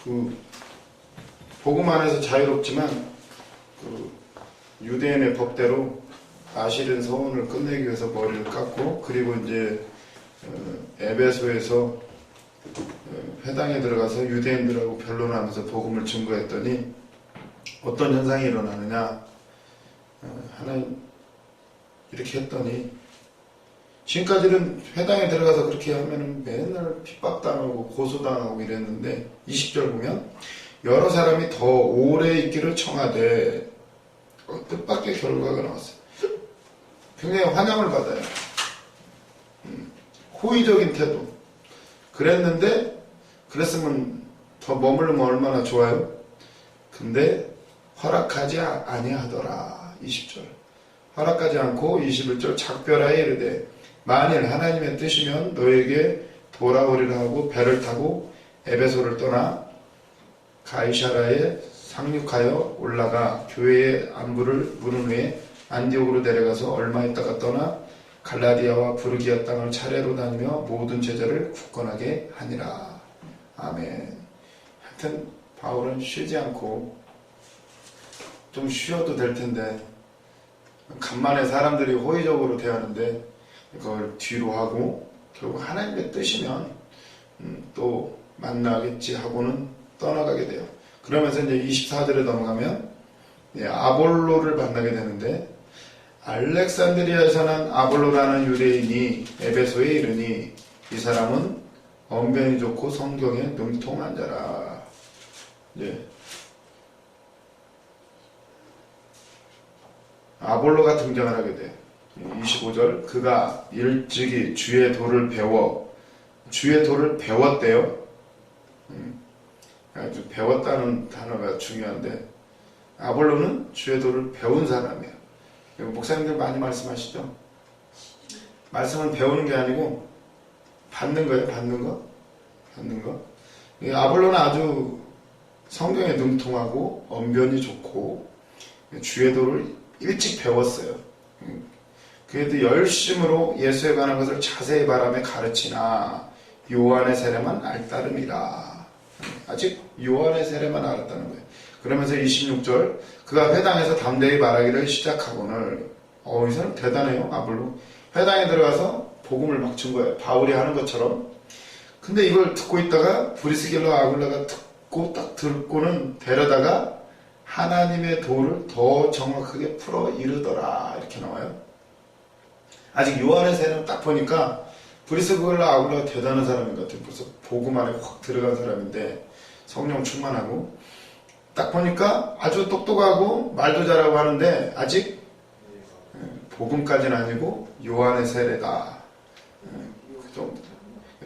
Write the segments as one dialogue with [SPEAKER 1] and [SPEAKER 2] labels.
[SPEAKER 1] 그 복음 안에서 자유롭지만 그 유대인의 법대로 아실은 서원을 끝내기 위해서 머리를 깎고, 그리고 이제 에베소에서 회당에 들어가서 유대인들하고 변론하면서 복음을 증거했더니 어떤 현상이 일어나느냐, 하나님 이렇게 했더니, 지금까지는 회당에 들어가서 그렇게 하면은 맨날 핍박당하고 고소당하고 이랬는데 20절 보면 여러 사람이 더 오래 있기를 청하되 뜻밖의 결과가 나왔어요. 굉장히 환영을 받아요. 호의적인 태도. 그랬으면 더 머무르면 얼마나 좋아요? 근데 허락하지 아니하더라. 20절. 허락하지 않고 21절 작별하에 이르되 만일 하나님의 뜻이면 너에게 돌아오리라 하고 배를 타고 에베소를 떠나 가이사라에 상륙하여 올라가 교회의 안부를 물은 후에 안디옥으로 내려가서 얼마 있다가 떠나 갈라디아와 부르기아 땅을 차례로 다니며 모든 제자를 굳건하게 하니라. 아멘. 하여튼 바울은 쉬지 않고, 좀 쉬어도 될 텐데 간만에 사람들이 호의적으로 대하는데 그걸 뒤로 하고 결국 하나님의 뜻이면 또 만나겠지 하고는 떠나가게 돼요. 그러면서 이제 24절에 넘어가면 아볼로를 만나게 되는데, 알렉산드리아에서 난 아볼로라는 유대인이 에베소에 이르니 이 사람은 언변이 좋고 성경에 능통한 자라. 아볼로가 등장을 하게 돼요. 25절, 그가 일찍이 주의 도를 배웠대요. 아주 배웠다는 단어가 중요한데, 아볼로는 주의 도를 배운 사람이에요. 목사님들 많이 말씀하시죠? 말씀은 배우는 게 아니고 받는 거예요. 받는 거. 아볼로는 아주 성경에 능통하고 언변이 좋고 주의 도를 일찍 배웠어요. 그래도 열심으로 예수에 관한 것을 자세히 바라며 가르치나 요한의 세례만 알따름이라. 아직 요한의 세례만 알았다는 거예요. 그러면서 26절, 그가 회당에서 담대히 말하기를 시작하고는, 이 사람 대단해요. 아볼로 회당에 들어가서 복음을 막 준 거예요. 바울이 하는 것처럼. 근데 이걸 듣고 있다가 브리스길라 아굴라가 듣고는 데려다가 하나님의 도를 더 정확하게 풀어 이르더라. 이렇게 나와요. 아직 요한의 세례는 딱 보니까 브리스길라 아굴라가 대단한 사람인 것 같아요. 벌써 복음 안에 확 들어간 사람인데 성령 충만하고, 딱 보니까 아주 똑똑하고 말도 잘하고 하는데 아직 복음까지는 아니고 요한의 세례다. 좀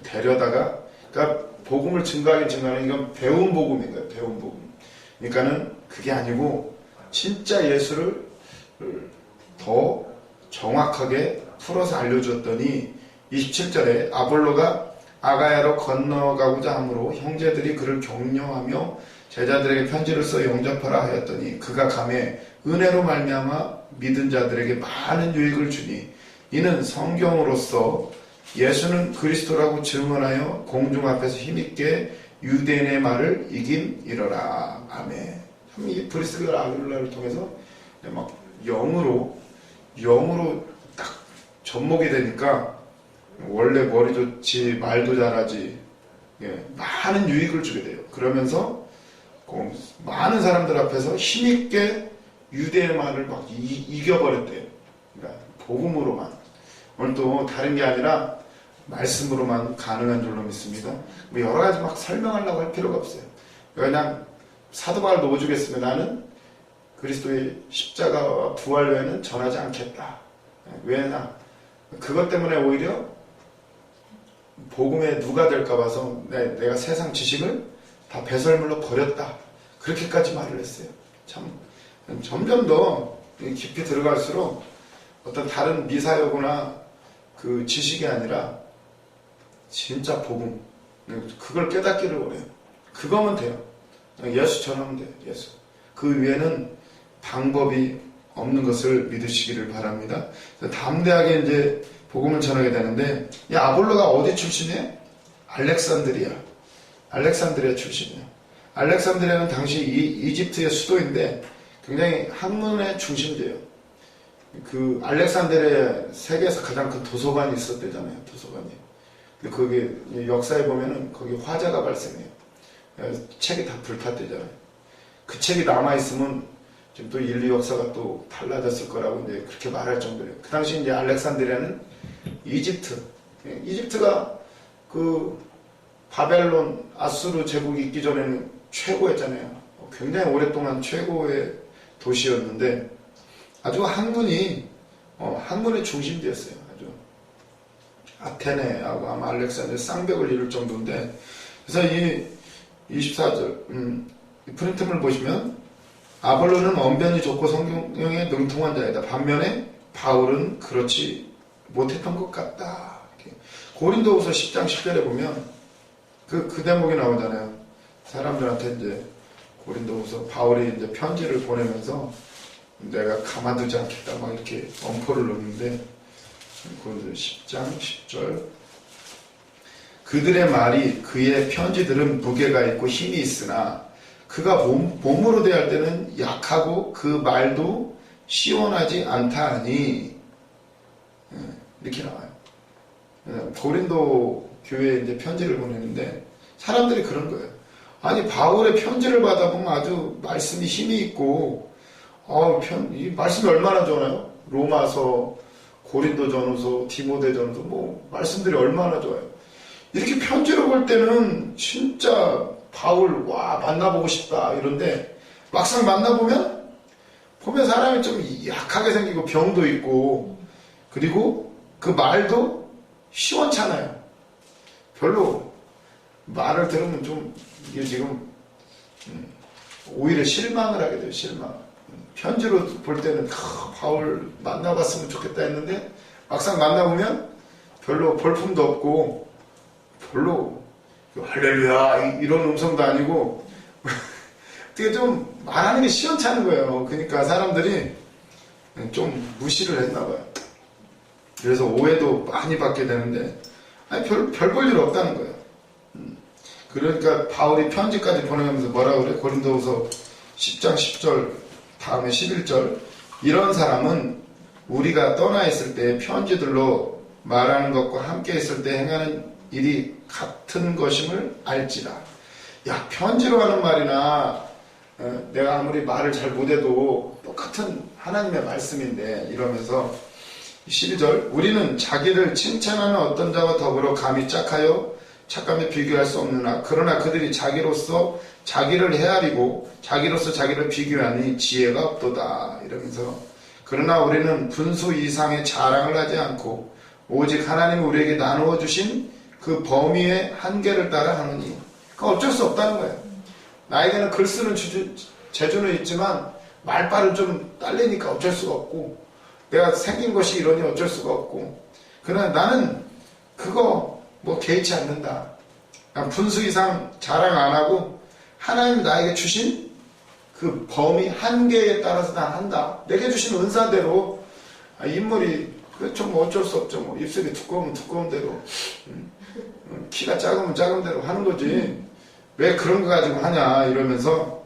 [SPEAKER 1] 데려다가, 그러니까 복음을 증거하는 이건 배운 복음인 거예요. 배운 복음. 그러니까는 그게 아니고 진짜 예수를 더 정확하게 풀어서 알려줬더니 27절에 아볼로가 아가야로 건너가고자 하므로 형제들이 그를 격려하며 제자들에게 편지를 써 영접하라 하였더니 그가 가매 은혜로 말미암아 믿은 자들에게 많은 유익을 주니 이는 성경으로서 예수는 그리스도라고 증언하여 공중 앞에서 힘있게 유대인의 말을 이김이러라. 아멘. 이 브리스길라 아굴라를 통해서 막 영으로 딱 접목이 되니까 원래 머리 좋지 말도 잘하지, 많은 유익을 주게 돼요. 그러면서 많은 사람들 앞에서 힘있게 유대의 말을 막 이겨버렸대요. 그러니까 복음으로만. 오늘 또 다른 게 아니라 말씀으로만 가능한 줄로 믿습니다. 뭐 여러 가지 막 설명하려고 할 필요가 없어요. 그냥 사도 바울도 오죽했으면 나는 그리스도의 십자가와 부활 외에는 전하지 않겠다. 왜냐? 그것 때문에 오히려 복음에 누가 될까 봐서 내가 세상 지식을 다 배설물로 버렸다. 그렇게까지 말을 했어요. 참 점점 더 깊이 들어갈수록 어떤 다른 미사여구나 그 지식이 아니라 진짜 복음, 그걸 깨닫기를 원해요. 그거면 돼요. 예수처럼 돼요. 예수. 그 위에는 방법이 없는 것을 믿으시기를 바랍니다. 담대하게 이제 복음을 전하게 되는데, 이 아볼로가 어디 출신이에요? 알렉산드리아 출신이에요. 알렉산드리아는 당시 이집트의 수도인데 굉장히 학문의 중심지예요. 그 알렉산드리아 세계에서 가장 큰 도서관이 있었대잖아요. 도서관이. 근데 거기 역사에 보면은 거기 화재가 발생해요. 책이 다 불탔대잖아요. 그 책이 남아있으면 지금 또 인류 역사가 또 달라졌을 거라고 이제 그렇게 말할 정도예요. 그 당시 이제 알렉산드리아는 이집트가 그 바벨론, 아수르 제국이 있기 전에는 최고였잖아요. 굉장히 오랫동안 최고의 도시였는데 아주 학문의 중심지였어요. 아주 아테네하고 아마 알렉산드리아 쌍벽을 이룰 정도인데 그래서 이 24절 프린트물 보시면 아볼로는 언변이 좋고 성경에 능통한 자이다. 반면에 바울은 그렇지 못했던 것 같다. 고린도후서 10장 10절에 보면 그 대목이 나오잖아요. 사람들한테 이제 고린도후서 바울이 이제 편지를 보내면서 내가 가만두지 않겠다 막 이렇게 엄포를 놓는데 고린도 10장 10절 그들의 말이 그의 편지들은 무게가 있고 힘이 있으나 그가 몸으로 대할 때는 약하고 그 말도 시원하지 않다 하니 이렇게 나와요. 고린도 교회에 이제 편지를 보내는데 사람들이 그런 거예요. 아니 바울의 편지를 받아보면 아주 말씀이 힘이 있고 이 말씀이 얼마나 좋아요. 로마서, 고린도전후서, 디모데전후서 뭐 말씀들이 얼마나 좋아요. 이렇게 편지로 볼 때는 진짜 바울 만나보고 싶다 이런데 막상 만나보면 사람이 좀 약하게 생기고 병도 있고 그리고 그 말도 시원찮아요. 별로 말을 들으면 좀 이게 지금 오히려 실망을 하게 돼요. 실망. 편지로 볼 때는 바울 만나봤으면 좋겠다 했는데 막상 만나보면 별로 볼품도 없고 별로 할렐루야 이런 음성도 아니고 되게 좀 말하는 게 시원찮은 거예요. 그러니까 사람들이 좀 무시를 했나 봐요. 그래서 오해도 많이 받게 되는데 별 볼 일 없다는 거예요. 그러니까 바울이 편지까지 보내면서 뭐라 그래? 고린도후서 10장 10절 다음에 11절 이런 사람은 우리가 떠나 있을 때 편지들로 말하는 것과 함께 있을 때 행하는 일이 같은 것임을 알지라. 야, 편지로 하는 말이나 내가 아무리 말을 잘 못해도 똑같은 하나님의 말씀인데 이러면서 12절 우리는 자기를 칭찬하는 어떤 자와 더불어 감히 짝하여 착감에 비교할 수 없느나 그러나 그들이 자기로서 자기를 헤아리고 자기로서 자기를 비교하니 지혜가 없도다 이러면서 그러나 우리는 분수 이상의 자랑을 하지 않고 오직 하나님이 우리에게 나누어 주신 그 범위의 한계를 따라 하느니 그건 어쩔 수 없다는 거예요. 나에게는 글 쓰는 재주는 있지만 말빨은 좀 딸리니까 어쩔 수가 없고 내가 생긴 것이 이러니 어쩔 수가 없고 그러나 나는 그거 개의치 않는다. 분수 이상 자랑 안 하고 하나님이 나에게 주신 그 범위 한계에 따라서 난 한다. 내게 주신 은사대로 인물이 좀 어쩔 수 없죠. 입술이 두꺼우면 두꺼운 대로 키가 작으면 작은 대로 하는 거지. 왜 그런 거 가지고 하냐 이러면서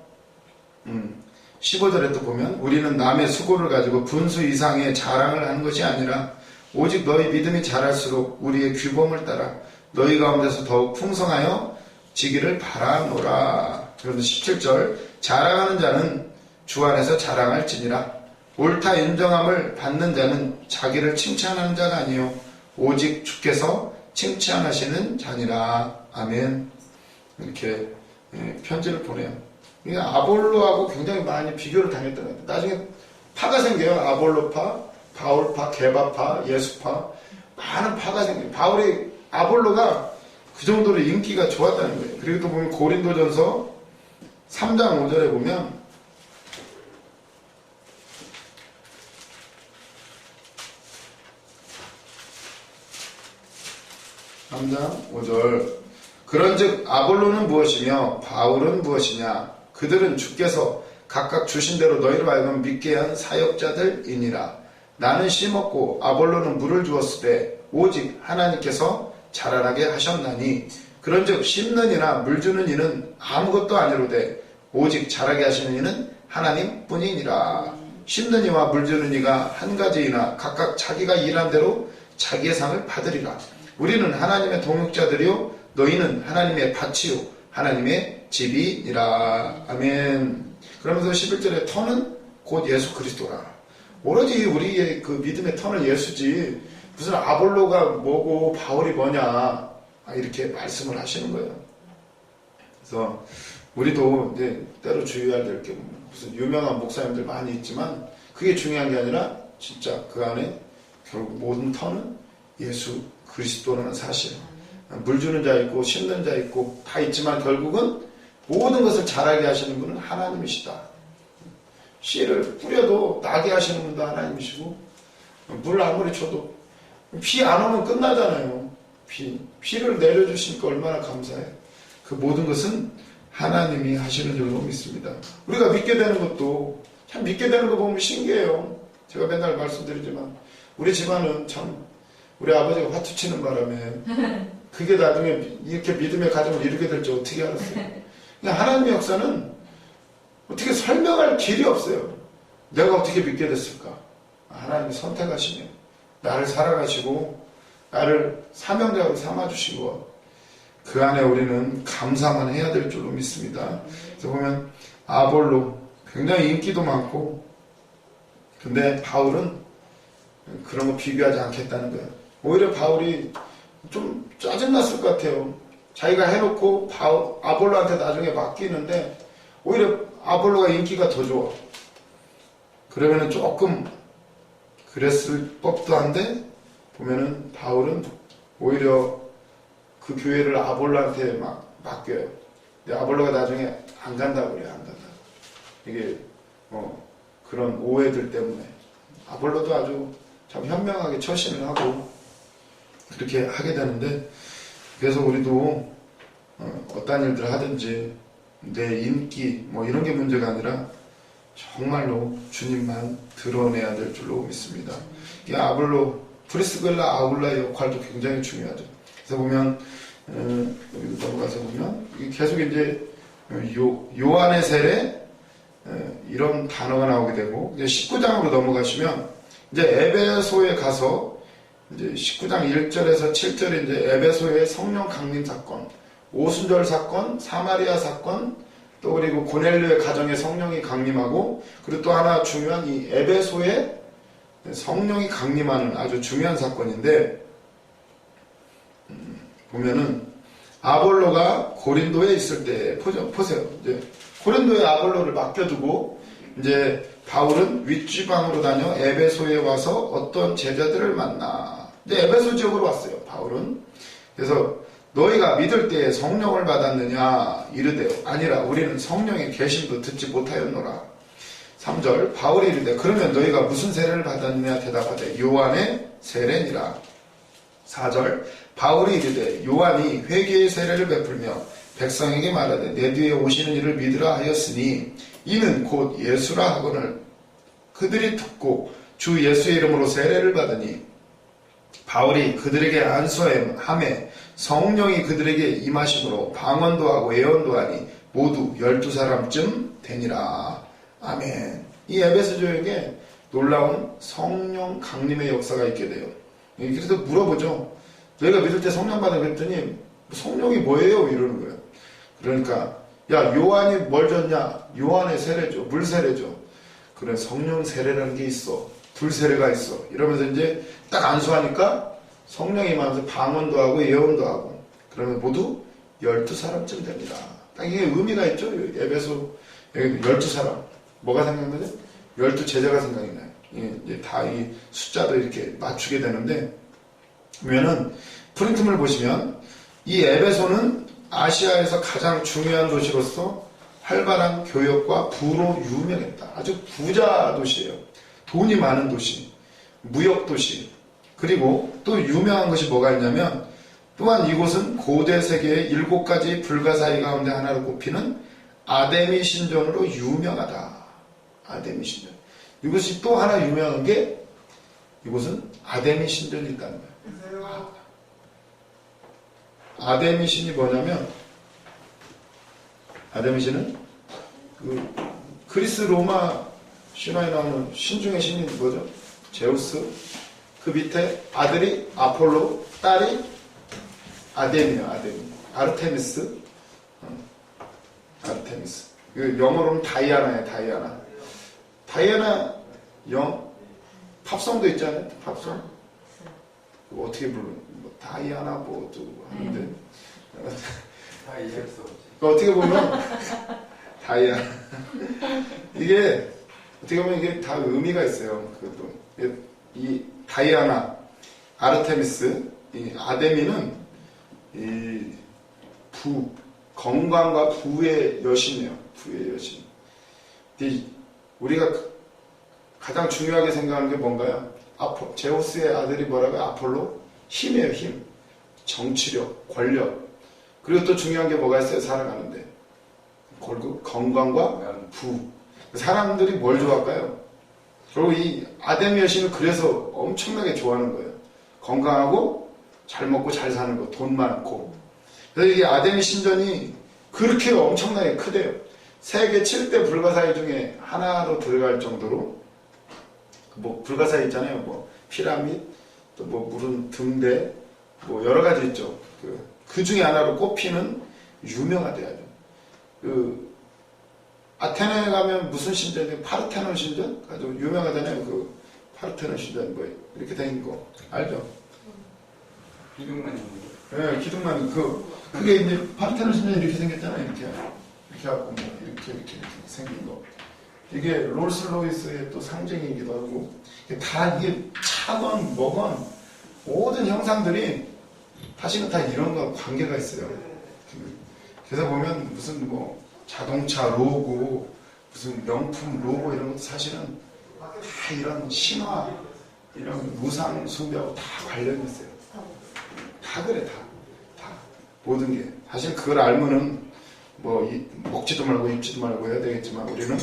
[SPEAKER 1] 15절에 또 보면 우리는 남의 수고를 가지고 분수 이상의 자랑을 하는 것이 아니라 오직 너희 믿음이 자랄수록 우리의 규범을 따라 너희 가운데서 더욱 풍성하여 지기를 바라노라. 그래서 17절 자랑하는 자는 주 안에서 자랑할지니라. 옳다 인정함을 받는 자는 자기를 칭찬하는 자가 아니요 오직 주께서 칭찬하시는 자니라. 아멘. 이렇게 편지를 보내요. 아볼로하고 굉장히 많이 비교를 당했던 거예요. 나중에 파가 생겨요. 아볼로파, 바울파, 게바파, 예수파 많은 파가 생겨요. 아볼로가 그 정도로 인기가 좋았다는 거예요. 그리고 또 보면 고린도전서 3장 5절에 보면 3장 5절 그런즉 아볼로는 무엇이며 바울은 무엇이냐 그들은 주께서 각각 주신 대로 너희로 하여금 믿게 한 사역자들이니라. 나는 심었고 아볼로는 물을 주었으되 오직 하나님께서 자라나게 하셨나니 그런즉 심는 이나 물 주는 이는 아무것도 아니로되 오직 자라게 하시는 이는 하나님 뿐이니라. 심는 이와 물 주는 이가 한 가지이나 각각 자기가 일한 대로 자기의 상을 받으리라. 우리는 하나님의 동역자들이요 너희는 하나님의 밭이요 하나님의 집이니라. 아멘. 그러면서 11절에 터는 곧 예수 그리스도라. 오로지 우리의 그 믿음의 터는 예수지 무슨 아볼로가 뭐고 바울이 뭐냐 이렇게 말씀을 하시는 거예요. 그래서 우리도 이제 때로 주의해야 될 게 무슨 유명한 목사님들 많이 있지만 그게 중요한 게 아니라 진짜 그 안에 결국 모든 터는 예수 그리스도라는 사실. 물 주는 자 있고 심는 자 있고 다 있지만 결국은 모든 것을 자라게 하시는 분은 하나님이시다. 씨를 뿌려도 나게 하시는 분도 하나님이시고 물 아무리 줘도 비 안 오면 끝나잖아요. 비를 내려주시니까 얼마나 감사해. 그 모든 것은 하나님이 하시는 줄로 믿습니다. 우리가 믿게 되는 것도 참 믿게 되는 거 보면 신기해요. 제가 맨날 말씀드리지만 우리 집안은 참 우리 아버지가 화투 치는 바람에 그게 나중에 이렇게 믿음의 가정을 이루게 될지 어떻게 알았어요. 그냥 하나님의 역사는 어떻게 설명할 길이 없어요. 내가 어떻게 믿게 됐을까? 하나님이 선택하시네. 나를 사랑하시고 나를 사명자로 삼아주신 것. 그 안에 우리는 감사만 해야 될 줄로 믿습니다. 그래서 보면 아볼로 굉장히 인기도 많고 근데 바울은 그런 거 비교하지 않겠다는 거예요. 오히려 바울이 좀 짜증났을 것 같아요. 자기가 해놓고 아볼로한테 나중에 맡기는데 오히려 아볼로가 인기가 더 좋아. 그러면은 조금 그랬을 법도 한데 보면은 바울은 오히려 그 교회를 아볼로한테 맡겨요. 근데 아볼로가 나중에 안 간다고 그래요. 안 간다. 이게 그런 오해들 때문에 아볼로도 아주 참 현명하게 처신을 하고 그렇게 하게 되는데 그래서 우리도 어떤 일들을 하든지 내 인기 이런 게 문제가 아니라 정말로 주님만 드러내야 될 줄로 믿습니다. 이 아볼로 프리스글라 아울라의 역할도 굉장히 중요하죠. 그래서 보면 여기 넘어가서 보면 계속 이제 요한의 세례 이런 단어가 나오게 되고 이제 19장으로 넘어가시면 이제 에베소에 가서 이제 19장 1절에서 7절에 이제 에베소의 성령 강림 사건, 오순절 사건, 사마리아 사건, 또 그리고 고넬료의 가정에 성령이 강림하고 그리고 또 하나 중요한 이 에베소에 성령이 강림하는 아주 중요한 사건인데 보면은 아볼로가 고린도에 있을 때 보세요. 이제 고린도에 아볼로를 맡겨두고 이제 바울은 윗지방으로 다녀 에베소에 와서 어떤 제자들을 만나. 이제 에베소 지역으로 왔어요. 바울은. 그래서 너희가 믿을 때에 성령을 받았느냐 이르되 아니라 우리는 성령의 계심도 듣지 못하였노라. 3절 바울이 이르되 그러면 너희가 무슨 세례를 받았느냐 대답하되 요한의 세례니라. 4절 바울이 이르되 요한이 회개의 세례를 베풀며 백성에게 말하되 내 뒤에 오시는 이를 믿으라 하였으니 이는 곧 예수라 하거늘 그들이 듣고 주 예수의 이름으로 세례를 받으니 바울이 그들에게 안수함에 성령이 그들에게 임하심으로 방언도 하고 예언도 하니 모두 12사람쯤 되니라. 아멘. 이 에베소 교회에 놀라운 성령 강림의 역사가 있게 돼요. 그래서 물어보죠. 너희가 믿을 때 성령 받아 그랬더니 성령이 뭐예요? 이러는 거예요. 그러니까 야 요한이 뭘 줬냐? 요한의 세례죠. 물 세례죠. 그래 성령 세례라는 게 있어. 불 세례가 있어. 이러면서 이제 딱 안수하니까 성령이 임하면서 방언도 하고 예언도 하고 그러면 모두 12사람쯤 됩니다. 딱 이게 의미가 있죠. 에베소 12사람. 뭐가 생각나죠? 12제자가 생각이 나요. 이제 다 이 숫자도 이렇게 맞추게 되는데 보면은 프린트물 보시면 이 에베소는 아시아에서 가장 중요한 도시로서 활발한 교역과 부로 유명했다. 아주 부자 도시예요. 돈이 많은 도시, 무역 도시. 그리고 또 유명한 것이 뭐가 있냐면 또한 이곳은 고대 세계의 7가지 불가사의 가운데 하나로 꼽히는 아데미 신전으로 유명하다. 아데미 신전. 이것이 또 하나 유명한 게 이곳은 아데미 신전이 있다는 거예요. 아데미 신이 뭐냐면, 아데미 신은 그리스 로마 신화에 나오는 신 중의 신이 뭐죠? 제우스. 그 밑에 아들이 아폴로, 딸이 아데미야, 아데미. 아르테미스. 아르테미스. 영어로는 다이아나예요, 다이아나. 다이아나 팝송도 있잖아요, 팝송. 어떻게 부르는, 뭐, 다이아나 뭐, 또 하는데. 어떻게 보면, 다이아나. 이게, 어떻게 보면 이게 다 의미가 있어요. 그것도. 이 다이아나, 아르테미스, 이 아데미는 이 건강과 부의 여신이에요. 부의 여신. 우리가 가장 중요하게 생각하는 게 뭔가요? 제우스의 아들이 뭐라고요? 아폴로? 힘이에요, 힘. 정치력, 권력. 그리고 또 중요한 게 뭐가 있어요? 살아가는데. 결국 건강과 부. 사람들이 뭘 좋아할까요? 그리고 이 아데미 여신은 그래서 엄청나게 좋아하는 거예요. 건강하고 잘 먹고 잘 사는 거, 돈 많고. 그래서 이 아데미 신전이 그렇게 엄청나게 크대요. 세계 7대 불가사의 중에 하나로 들어갈 정도로, 뭐 불가사의 있잖아요. 뭐 피라밋, 또 뭐 물은 등대, 뭐 여러 가지 있죠. 그 중에 하나로 꼽히는 유명하대요. 아테네에 가면 무슨 신전이에요? 파르테논 신전? 아주 유명하잖아요. 그 파르테논 신전 뭐 이렇게 된 거 알죠?
[SPEAKER 2] 기둥만
[SPEAKER 1] 네, 기둥만 그게 이제 파르테논 신전이 이렇게 생겼잖아요. 이렇게 하고 뭐 이렇게 생긴 거. 이게 롤스로이스의 또 상징이기도 하고 다 이게 차건 뭐건 모든 형상들이 사실은 다 이런 거 관계가 있어요. 그래서 보면 무슨 뭐 자동차 로고, 무슨 명품 로고 이런 것도 사실은 다 이런 신화, 이런 우상 숭배하고 다 관련이 있어요. 다 그래, 다. 모든 게. 사실 그걸 알면은 뭐 먹지도 말고 입지도 말고 해야 되겠지만 우리는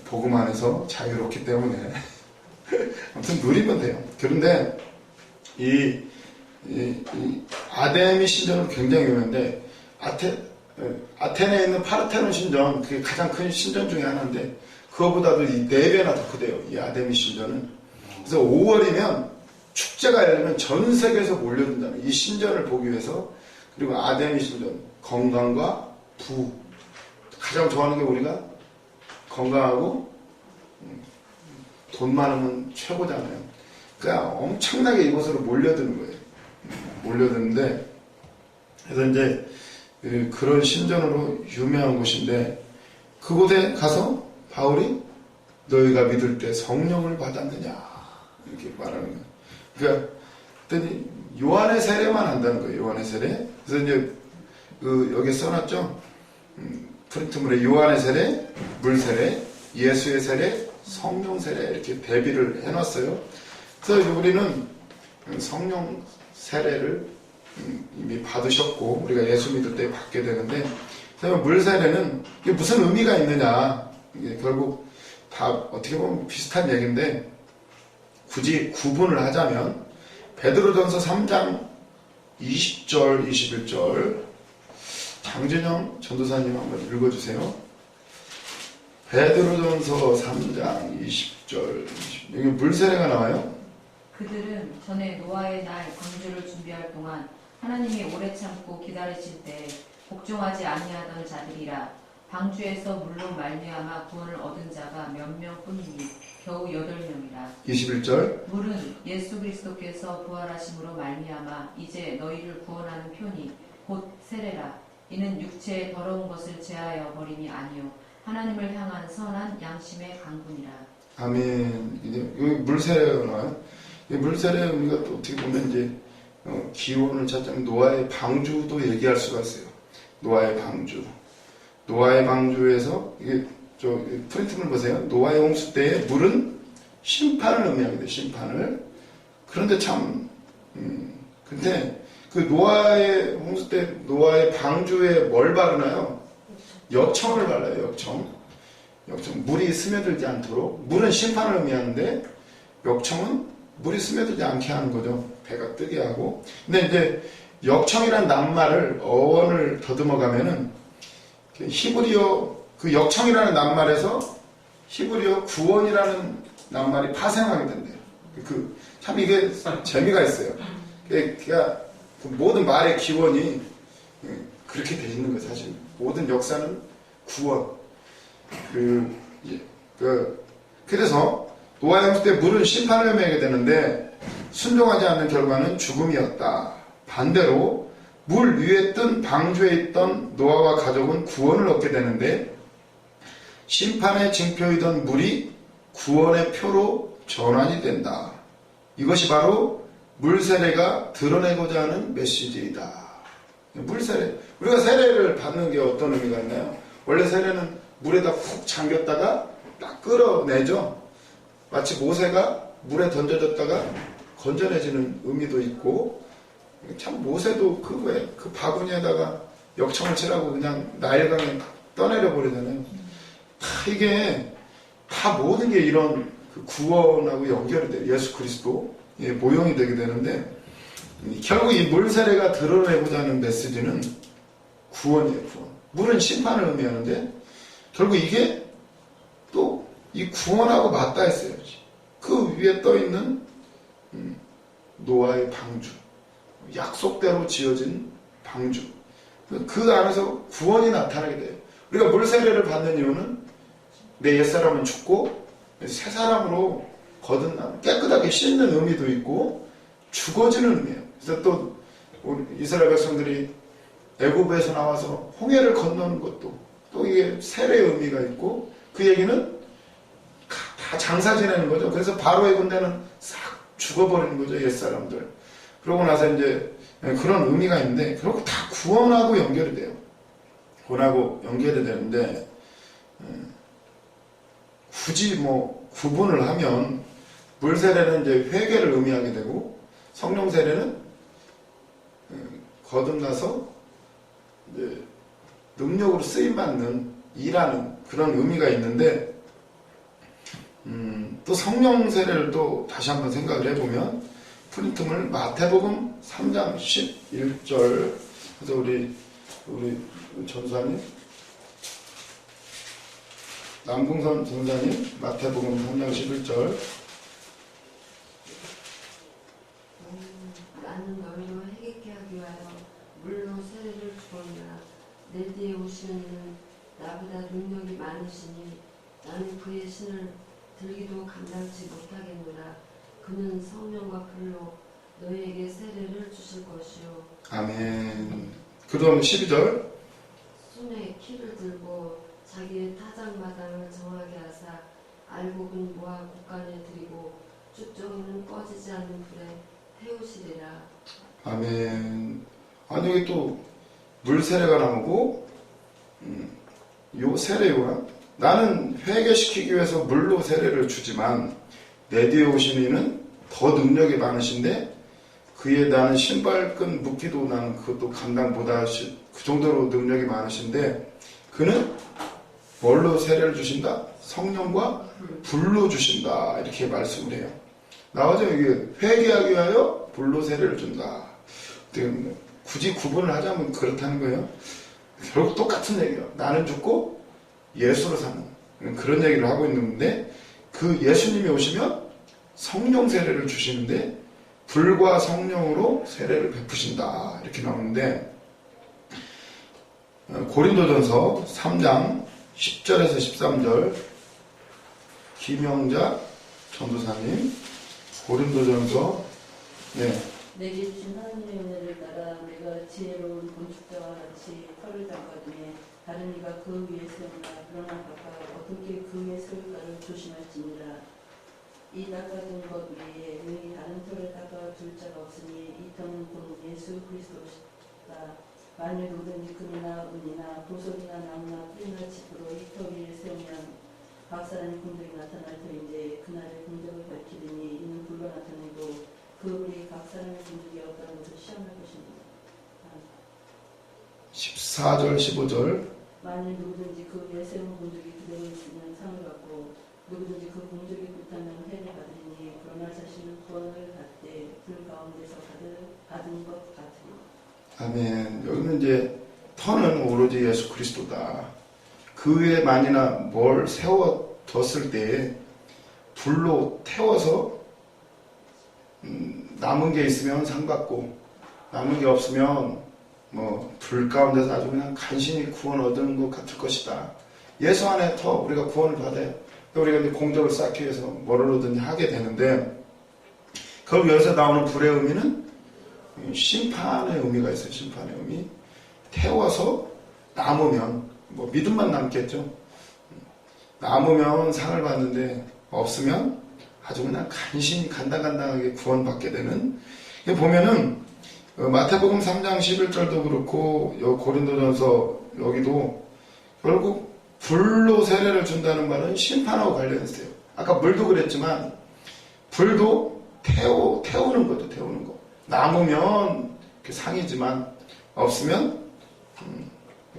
[SPEAKER 1] 복음 안에서 자유롭기 때문에 아무튼 누리면 돼요. 그런데 이 아데미 신전은 굉장히 유명한데 아테네에 있는 파르테논 신전, 그게 가장 큰 신전 중에 하나인데 그거보다도 이 4배나 더 크대요. 이 아데미 신전은. 그래서 5월이면 축제가 열리면 전 세계에서 몰려든다는 이 신전을 보기 위해서. 그리고 아데미 신전, 건강과 부. 가장 좋아하는 게 우리가 건강하고 돈 많으면 최고잖아요. 그러니까 엄청나게 이곳으로 몰려드는 거예요. 몰려드는데 그래서 이제 그런 신전으로 유명한 곳인데 그곳에 가서 바울이 너희가 믿을 때 성령을 받았느냐 이렇게 말하는 거예요. 그러니까 그랬더니 요한의 세례만 한다는 거예요. 요한의 세례. 그래서 이제 여기 써놨죠. 프린트물에 요한의 세례, 물 세례, 예수의 세례, 성령 세례 이렇게 대비를 해놨어요. 그래서 우리는 성령 세례를 이미 받으셨고 우리가 예수 믿을 때 받게 되는데 물 세례는 이게 무슨 의미가 있느냐. 이게 결국 다 어떻게 보면 비슷한 얘기인데 굳이 구분을 하자면 베드로전서 3장 20절 21절 장진영 전도사님 한번 읽어주세요. 베드로전서 3장 20절 여기 물세례가 나와요.
[SPEAKER 3] 그들은 전에 노아의 날 방주를 준비할 동안 하나님이 오래 참고 기다리실 때 복종하지 아니하던 자들이라. 방주에서 물로 말미암아 구원을 얻은 자가 몇 명뿐이니 겨우 8명이라.
[SPEAKER 1] 21절
[SPEAKER 3] 물은 예수 그리스도께서 부활하심으로 말미암아 이제 너희를 구원하는 표니 곧 세례라. 이는 육체의 더러운 것을 제하여 버림이 아니요 하나님을 향한 선한 양심의 강군이라.
[SPEAKER 1] 아멘. 여기 물세례가 나와요. 이 물세례 우리가 또 어떻게 보면 이제 기원을 찾자면 노아의 방주도 얘기할 수가 있어요. 노아의 방주. 노아의 방주에서 이게 프린트물 보세요. 노아의 홍수 때에 물은 심판을 의미하게 돼요. 심판을. 그런데 참 근데 그 노아의 홍수 때 노아의 방주에 뭘 바르나요? 역청을 발라요. 역청. 물이 스며들지 않도록. 물은 심판을 의미하는데 역청은 물이 스며들지 않게 하는 거죠. 배가 뜨게 하고. 근데 이제 역청이라는 낱말을 어원을 더듬어 가면은 히브리어 그 역청이라는 낱말에서 히브리어 구원이라는 낱말이 파생하게 된대요. 참 이게 재미가 있어요. 그러니까 그 모든 말의 기원이 그렇게 돼 있는 거예요. 사실 모든 역사는 구원. 그래서 노아 홍수 때 물은 심판을 헤매게 되는데 순종하지 않는 결과는 죽음이었다. 반대로 물 위에 뜬 방주에 있던 노아와 가족은 구원을 얻게 되는데 심판의 징표이던 물이 구원의 표로 전환이 된다. 이것이 바로 물세례가 드러내고자 하는 메시지이다. 물세례. 우리가 세례를 받는 게 어떤 의미가 있나요? 원래 세례는 물에다 푹 잠겼다가 딱 끌어내죠. 마치 모세가 물에 던져졌다가 건져내지는 의미도 있고, 참 모세도 그 바구니에다가 역청을 치라고 그냥 나일강에 떠내려 버리잖아요. 이게 다 모든 게 이런 그 구원하고 연결이 돼요. 예수 그리스도 모형이 되게 되는데, 결국 이 물세례가 드러내고자 하는 메시지는 구원이에요. 구원. 물은 심판을 의미하는데 결국 이게 또 이 구원하고 맞닿아 있어요. 그 위에 떠 있는 노아의 방주, 약속대로 지어진 방주, 그 안에서 구원이 나타나게 돼요. 우리가 물세례를 받는 이유는 내 옛사람은 죽고 새 사람으로 거듭나는, 깨끗하게 씻는 의미도 있고 죽어지는 의미예요. 그래서 또 우리 이스라엘 백성들이 애굽에서 나와서 홍해를 건너는 것도 또 이게 세례의 의미가 있고, 그 얘기는 다 장사 지내는 거죠. 그래서 바로의 군대는 싹 죽어버리는 거죠, 옛사람들. 그러고 나서 이제 그런 의미가 있는데, 결국 다 구원하고 연결이 돼요. 구원하고 연결이 되는데, 굳이 뭐 구분을 하면 물세례는 이제 회개를 의미하게 되고, 성령세례는 거듭나서 이제 능력으로 쓰임받는, 일하는 그런 의미가 있는데, 또 성령 세례를 또 다시 한번 생각을 해보면 푸린틈을 마태복음 3장 11절, 그래서 우리 전사님, 남궁선 전사님, 마태복음 3장 11절.
[SPEAKER 4] 나는 너희로 해겠게 하기 위하여 물로 세례를 주었나. 내 뒤에 오시는 이는 나보다 능력이 많으시니 나는 그의 신을 들기도 감당치 못하겠노라. 그는 성령과 불로 너희에게 세례를 주실 것이요.
[SPEAKER 1] 아멘. 그 다음 12절.
[SPEAKER 4] 손에 키를 들고 자기의 타작마당을 정하게 하사 알곡은 모아 곳간에 들이고 쭉정이는 꺼지지 않는 불에 태우시리라.
[SPEAKER 1] 아멘. 아니, 여기 또 물세례가 나오고, 요 세례 요한, 나는 회개시키기 위해서 물로 세례를 주지만 내 뒤에 오신 이는 더 능력이 많으신데 그에 나는 신발끈 묶기도 나는 그것도 감당 못하실, 그 정도로 능력이 많으신데 그는 뭘로 세례를 주신다? 성령과 불로 주신다. 이렇게 말씀을 해요. 나오죠? 이게 회개하기 위하여 불로 세례를 준다. 굳이 구분을 하자면 그렇다는 거예요. 결국 똑같은 얘기예요. 나는 죽고 예수로 사는 그런 얘기를 하고 있는데, 그 예수님이 오시면 성령 세례를 주시는데 불과 성령으로 세례를 베푸신다. 이렇게 나오는데, 고린도전서 3장 10절에서 13절, 김영자 전도사님, 고린도전서.
[SPEAKER 5] 내게 주신 하나님의 은혜를 따라 내가 지혜로운 건축자와 같이 털을 닦아두니 다른 이가 그 위에 세우나 그러나 각각 어떻게 그 위에 세울까를 조심할지니라. 이 닦아둔 것 위에 능히 다른 털을 닦아둘 자가 없으니 이 터는 곧 예수 그리스도시다. 만일 누구든지 금이나 은이나 보석이나 나무나 뿔이나 짚으로 이 터 위에 세우면 각 사람의 공적이 나타날 터인데 그날의 공적을 밝히리니 이는 불로 나타내고 그 불이 각 사람의 공적이 어떠한 것을 시험할 것입니다.
[SPEAKER 1] 14절 15절.
[SPEAKER 5] 만일 누구든지 그 위에 세운 공적이 그대로 있으면 상을 받고 누구든지 그 공적이 불타면 해를 받으리니 그러나 자신은 구원을 받되 불 가운데서 받은 것 같으니.
[SPEAKER 1] 아멘. 여기는 이제 터는 오로지 예수 그리스도다. 그 외에 만이나 뭘 세워뒀을 때 불로 태워서 남은 게 있으면 상 받고 남은 게 없으면 뭐 불 가운데서 아주 그냥 간신히 구원 얻는 것 같을 것이다. 예수 안에 더 우리가 구원을 받아요. 우리가 이제 공적을 쌓기 위해서 뭐로든지 하게 되는데 그럼 여기서 나오는 불의 의미는 심판의 의미가 있어요. 심판의 의미. 태워서 남으면 뭐 믿음만 남겠죠. 남으면 상을 받는데 없으면 아주 그냥 간신히 간당간당하게 구원받게 되는. 보면은 마태복음 3장 11절도 그렇고 고린도전서 여기도 결국 불로 세례를 준다는 말은 심판하고 관련했어요. 아까 물도 그랬지만 불도 태우는 거죠. 태우는 거. 남으면 상이지만 없으면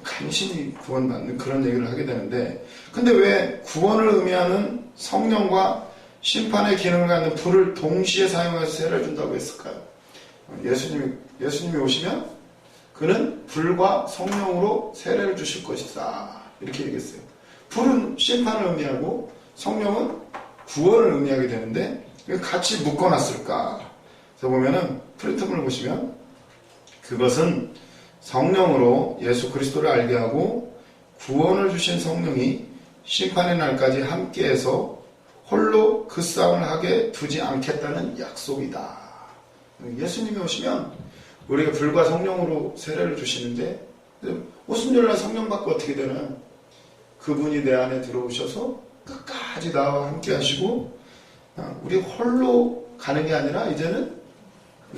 [SPEAKER 1] 간신히 구원받는 그런 얘기를 하게 되는데, 근데 왜 구원을 의미하는 성령과 심판의 기능을 갖는 불을 동시에 사용해서 세례를 준다고 했을까요? 예수님이 오시면 그는 불과 성령으로 세례를 주실 것이다 이렇게 얘기했어요. 불은 심판을 의미하고 성령은 구원을 의미하게 되는데 왜 같이 묶어놨을까? 그래서 보면은 프리트문을 보시면 그것은 성령으로 예수 그리스도를 알게 하고 구원을 주신 성령이 심판의 날까지 함께해서 홀로 그 싸움을 하게 두지 않겠다는 약속이다. 예수님이 오시면 우리가 불과 성령으로 세례를 주시는데 오순절날 성령 받고 어떻게 되나요? 그분이 내 안에 들어오셔서 끝까지 나와 함께 하시고 우리 홀로 가는 게 아니라 이제는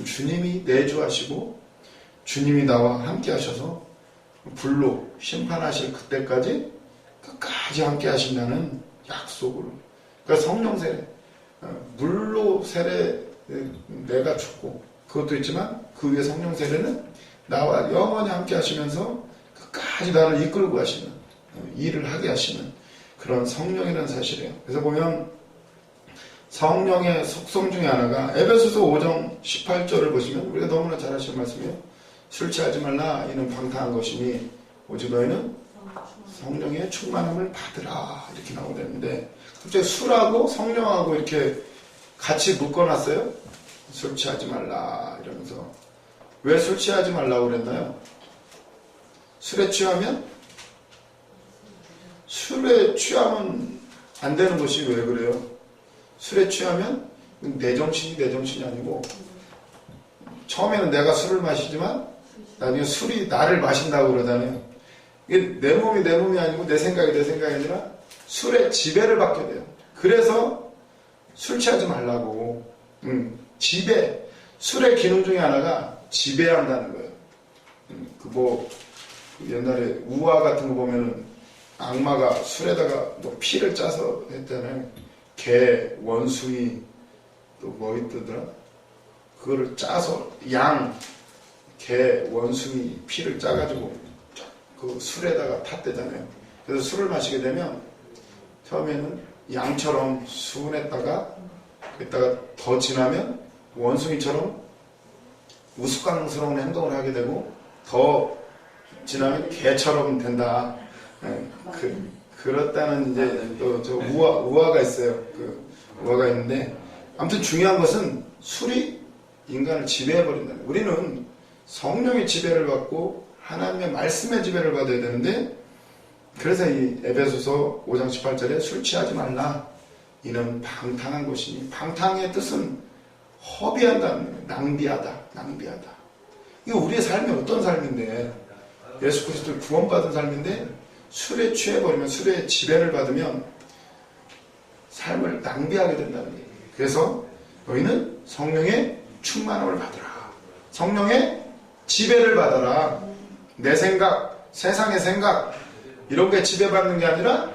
[SPEAKER 1] 주님이 내주하시고 주님이 나와 함께 하셔서 불로 심판하실 그때까지 끝까지 함께 하신다는 약속으로. 그러니까 성령 세례, 물로 세례 내가 죽고 그것도 있지만 그 위에 성령 세례는 나와 영원히 함께 하시면서 끝까지 나를 이끌고 하시는, 일을 하게 하시는 그런 성령이라는 사실이에요. 그래서 보면 성령의 속성 중에 하나가 에베소서 5장 18절을 보시면 우리가 너무나 잘 아시는 말씀이에요. 술 취하지 말라 이는 방탕한 것이니 오직 너희는 성령의 충만함을 받으라 이렇게 나오는데 갑자기 술하고 성령하고 이렇게 같이 묶어놨어요. 술 취하지 말라 이러면서. 왜 술 취하지 말라고 그랬나요? 술에 취하면 안 되는 것이 왜 그래요? 술에 취하면 내 정신이 아니고 처음에는 내가 술을 마시지만 나중에 술이 나를 마신다고 그러잖아요. 이게 내 몸이 아니고 내 생각이 아니라 술에 지배를 받게 돼요. 그래서 술 취하지 말라고. 술의 기능 중에 하나가 지배한다는 거예요. 옛날에 우화 같은 거 보면은 악마가 술에다가 피를 짜서 했잖아요. 개, 원숭이, 또 뭐 있더라? 그거를 짜서 개, 원숭이 피를 짜가지고 그 술에다가 탔대잖아요. 그래서 술을 마시게 되면 처음에는 양처럼 순했다가 더 지나면 원숭이처럼 우스꽝스러운 행동을 하게 되고 더 지나면 개처럼 된다. 그렇다는 이제 또 저 우화가 있어요. 우화가 있는데 아무튼 중요한 것은 술이 인간을 지배해버린다는 거예요. 우리는 성령의 지배를 받고 하나님의 말씀의 지배를 받아야 되는데 그래서 이 에베소서 5장 18절에 술 취하지 말라. 이는 방탕한 것이니 방탕의 뜻은 허비한다는 거예요. 낭비하다. 이거 우리의 삶이 어떤 삶인데 예수 그리스도를 구원받은 삶인데 술에 취해버리면 술에 지배를 받으면 삶을 낭비하게 된다는 거예요. 그래서 너희는 성령의 충만함을 받으라. 성령의 지배를 받아라. 내 생각, 세상의 생각 이런 게 지배받는 게 아니라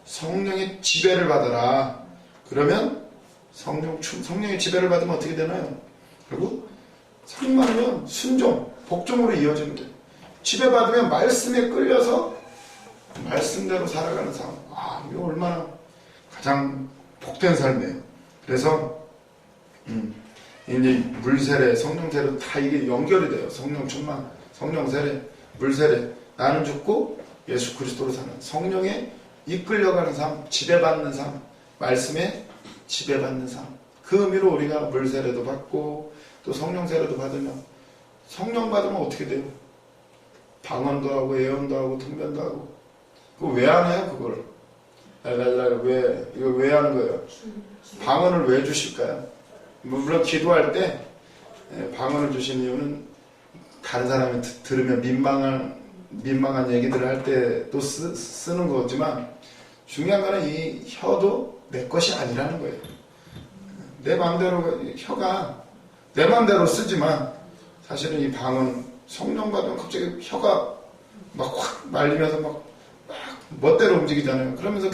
[SPEAKER 1] 성령의 지배를 받아라. 그러면 성령의 지배를 받으면 어떻게 되나요? 그리고 충만하면 순종, 복종으로 이어지는 거예요. 지배받으면 말씀에 끌려서 말씀대로 살아가는 삶. 이거 얼마나 가장 복된 삶이에요. 그래서 이제 물세례, 성령 세례 다 이게 연결이 돼요. 성령 충만, 성령 세례, 물 세례. 나는 죽고 예수 그리스도로 사는 성령에 이끌려가는 삶, 지배받는 삶, 말씀에 지배받는 삶. 그 의미로 우리가 물 세례도 받고 또 성령 세례도 받으면 성령 받으면 어떻게 돼요? 방언도 하고 예언도 하고 통변도 하고. 그거 왜 안 해요 그걸? 이거 왜 하는 거예요? 방언을 왜 주실까요? 물론 기도할 때 방언을 주신 이유는 다른 사람이 들으면 민망한 얘기들을 할 때 또 쓰는 거지만 중요한 거는 이 혀도 내 것이 아니라는 거예요. 내 마음대로 혀가 내 마음대로 쓰지만 사실은 이 방언 성령 받으면 갑자기 혀가 막 확 말리면서 막 멋대로 움직이잖아요. 그러면서